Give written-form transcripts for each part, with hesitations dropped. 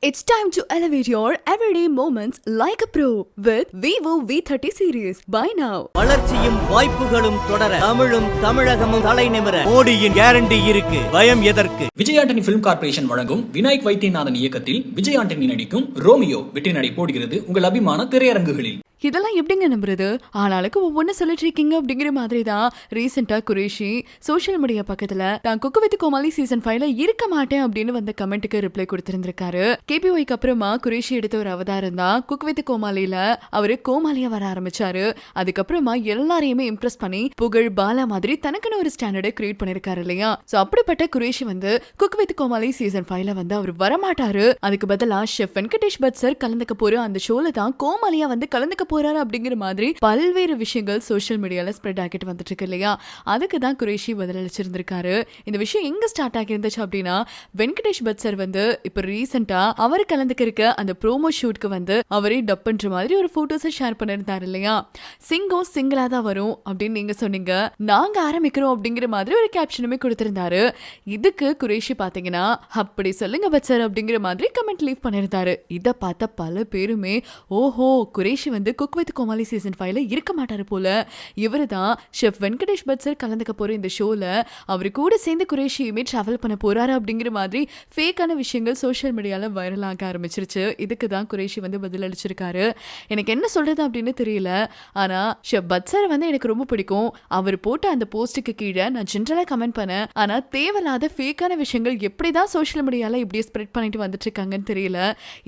It's time to elevate your everyday moments like a pro with Vivo V30 series. Buy now. வளர்ச்சியும் வாய்ப்புகளும் தொடர தமிழும் தமிழகமும் தலை நிமிர மோடியின் கேரண்டி இருக்கு. பயம் எதற்கு? விஜய் ஆண்டனி பிலிம் கார்ப்பரேஷன் வழங்கும் விநாயக் வைத்தியநாதன் இயக்கத்தில் விஜய் ஆண்டனி நடிக்கும் ரோமியோ வெற்றி நடை போடுகிறது உங்கள் அபிமான திரையரங்குகளில். இதெல்லாம் எப்படிங்க நம்புறது? ஆனாளுக்கு ஒவ்வொன்னு சொல்லிட்டு இருக்கீங்க அப்படிங்கிற மாதிரி தான் ரீசெண்டா குரேஷி சோசியல் மீடியா பக்கத்துல தான் குக்கு வித் கோமாளி சீசன் 5ல இருக்க மாட்டேன் அப்படின்னு வந்த கமெண்ட்டுக்கு ரிப்ளை கொடுத்திருந்திருக்காரு. கேபிஒய்க்கு அப்புறமா குரேஷி எடுத்த ஒரு அவதாரம் தான் குக்கு வித் கோமாளியில அவரு கோமாளியா வர ஆரம்பிச்சாரு. அதுக்கப்புறமா எல்லாரையுமே இம்ப்ரெஸ் பண்ணி புகழ் பாலா மாதிரி தனக்குன்னு ஒரு ஸ்டாண்டர்டை கிரியேட் பண்ணிருக்காரு இல்லையா? சோ அப்படிப்பட்ட குரேஷி வந்து குக்கு வித் கோமாளி சீசன் 5ல வந்து அவர் வரமாட்டாரு. அதுக்கு பதிலா ஷெஃப் வெங்கடேஷ் பட் சார் கலந்துக்க போற அந்த ஷோல தான் கோமாளியா வந்து கலந்துக்க போறாரு அப்படிங்கிற மாதிரி பல்வேறு விஷயங்கள் சோஷியல் மீடியால ஸ்ப்ரெட் ஆகிட்டு வந்துட்டு இருக்கு இல்லையா? அதுக்கு தான் குரேஷி பதிலளிச்சிருந்திருக்காரு. இந்த விஷயம் எங்க ஸ்டார்ட் ஆகி இருந்துச்சு அப்படின்னா, வெங்கடேஷ் பட் சார் வந்து இப்ப ரீசெண்டா அவர் கலந்துக்க இருக்க அந்த ப்ரோமோ ஷூட்க்கு வந்து அவரே டப் பண்ற மாதிரி ஒரு போட்டோஸை ஷேர் பண்ணிருந்தாரு இல்லையா? சிங்கம் சிங்கிளா தான் வரும் அப்படின்னு நீங்க சொன்னீங்க, நாங்க ஆரம்பிக்கிறோம் அப்படிங்கிற மாதிரி ஒரு கேப்ஷனுமே கொடுத்திருந்தாரு. இதுக்கு குரேஷி பாத்தீங்கன்னா அப்படி சொல்லுங்க பட் சார் அப்படிங்கிற மாதிரி கமெண்ட் லீவ் பண்ணிருந்தாரு. இதை பார்த்த பல பேருமே ஓஹோ குரேஷி வந்து குக் வித் கோமாளி சீசன் 5ல இருக்க மாட்டாரு போல, இவரு தான் ஷெஃப் வெங்கடேஷ் பட் சார் கலந்துக்க போற இந்த ஷோல அவரு கூட சேர்ந்து குரேஷியுமே டிராவல் பண்ண போறாரு அப்படிங்கிற மாதிரி ஃபேக்கான விஷயங்கள் சோஷியல் மீடியால வைரல் ஆக ஆரம்பிச்சிருச்சு. இதுக்கு தான் குரேஷி வந்து பதில் அளிச்சிருக்காரு. எனக்கு என்ன சொல்றது அப்படின்னு தெரியல, ஆனா ஷெஃப் பட் சார் வந்து எனக்கு ரொம்ப பிடிக்கும். அவர் போட்ட அந்த போஸ்டுக்கு கீழே நான் ஜென்ரலா கமெண்ட் பண்ணேன். ஆனா தேவையில்லாத ஃபேக்கான விஷயங்கள் எப்படிதான் சோஷியல் மீடியால இப்படி ஸ்ப்ரெட் பண்ணிட்டு வந்துட்டு இருக்காங்கன்னு தெரியல.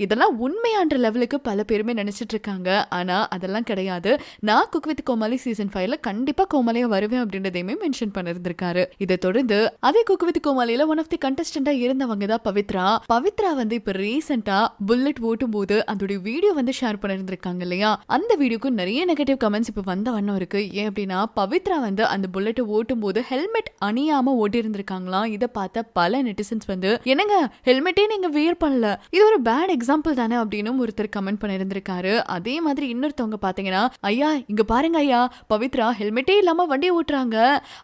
இதெல்லாம் உண்மையான லெவலுக்கு பல பேருமே நினைச்சிட்டு இருக்காங்க. ஆனா அதெல்லாம் கிடையாது. நான் குக் வித் கோமாளி சீசன் 5ல கண்டிப்பா கோமாளியா வருவேன் அப்படின்றதையுமே மென்ஷன் பண்ணிருந்திருக்காரு. இதை தொடர்ந்து அதே குக் வித் கோமாளியில ஒன் ஆஃப் தி கண்டஸ்டன்டா இருந்தவங்க தான் பவித்ரா வந்து இப்ப ரீசெண்டா புல்லட் ஓட்டும் போது அதோட வீடியோ வந்து ஷேர் பண்ணிருந்திருக்காங்க இல்லையா? அந்த வீடியோக்கு நிறைய நெகட்டிவ் கமெண்ட்ஸ் இப்ப வந்த வண்ணம் இருக்கு. ஏன் அப்படின்னா பவித்ரா வந்து அந்த புல்லட் ஓட்டும் போது ஹெல்மெட் அணியாம ஓட்டி இருந்திருக்காங்களாம். இதை பார்த்த பல நெட்டிசன்ஸ் வந்து என்னங்க ஹெல்மெட்டே நீங்க வியர் பண்ணல, இது ஒரு பேட் எக்ஸாம்பிள் தானே அப்படின்னு ஒருத்தர் கமெண்ட் பண்ணிருந்திருக்காரு. அதே மாதிரி இன்னொருத்தவங்க பாத்தீங்கன்னா, ஐயா இங்க பாருங்க ஐயா, பவித்ரா ஹெல்மெட்டே இல்லாம வண்டி ஓட்டுறாங்க,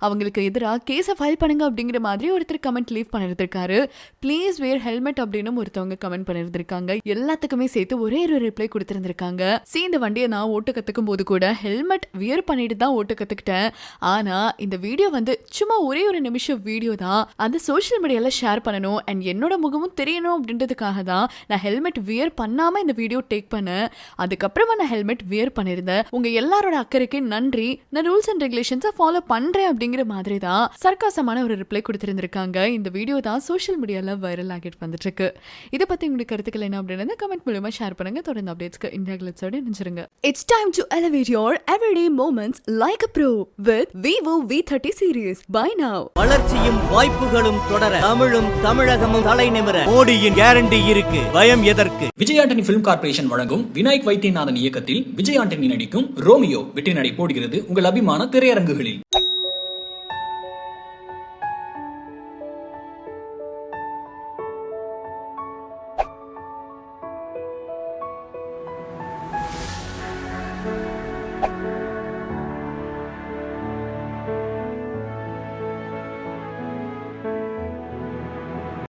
அவங்களுக்கு எதிராக கேஸை ஃபைல் பண்ணுங்க அப்படிங்கிற மாதிரி ஒருத்தர் கமெண்ட் லீவ் பண்ணிருந்திருக்காரு. ப்ளீஸ் வேர் ஹெல்மெட் அப்படின்னு ஒருத்தவங்க கமெண்ட் பண்ணிருந்திருக்காங்க. எல்லாத்துக்குமே சேர்த்து ஒரே ஒரு ரிப்ளை கொடுத்திருந்திருக்காங்க. இந்த வண்டியை நான் ஓட்ட கத்துக்கும் போது கூட ஹெல்மெட் வியர் பண்ணிட்டு தான் ஓட்ட கத்துக்கிட்டேன். ஆனா இந்த வீடியோ வந்து சும்மா ஒரே ஒரு நிமிஷம் வீடியோ தான், அது சோஷியல் மீடியால ஷேர் பண்ணணும் அண்ட் என்னோட முகமும் தெரியணும் அப்படின்றதுக்காக தான் நான் ஹெல்மெட் வியர் பண்ணாம இந்த வீடியோ டேக் பண்ணேன். அதுக்கப்புறமா நான் ஹெல்மெட் வியர் பண்ணிருந்தேன். உங்க எல்லாரோட அக்கறைக்கு நன்றி, நான் ரூல்ஸ் அண்ட் ரெகுலேஷன்ஸை ஃபாலோ பண்றேன் அப்படிங்கிற மாதிரி தான் சர்க்காசமான ஒரு ரிப்ளை கொடுத்திருந்திருக்காங்க. இந்த வீடியோ தான் சோஷியல் மீடியால வைரல் ஆகிட்டு வந்துட்டு இருக்கு. இதை பத்தி உங்களுக்கு கருத்துக்கள் என்ன அப்படின்னு கமெண்ட் மூலமா ஷேர் பண்ணுங்க. தொடர்ந்து அப்டேட்ஸ்க்கு India கிளிட்ஸோட நினைச்சிருங்க. It's time to elevate your everyday moments like a pro with Vivo V30 series. Buy now. வளர்ச்சியும் வாய்ப்புகளும் தொடர தமிழும் தமிழகமும் தலை நிமிர மோடியின் கேரண்டி இருக்கு. பயம் எதற்கு? விஜய் ஆண்டனி பிலிம் கார்ப்பரேஷன் வழங்கும் விநாயக் வைத்தியநாதன் இயக்கத்தில் விஜய் ஆண்டனி நடிக்கும் ரோமியோ வெற்றி நடை போடுகிறது உங்கள் அபிமான திரையரங்குகளில்.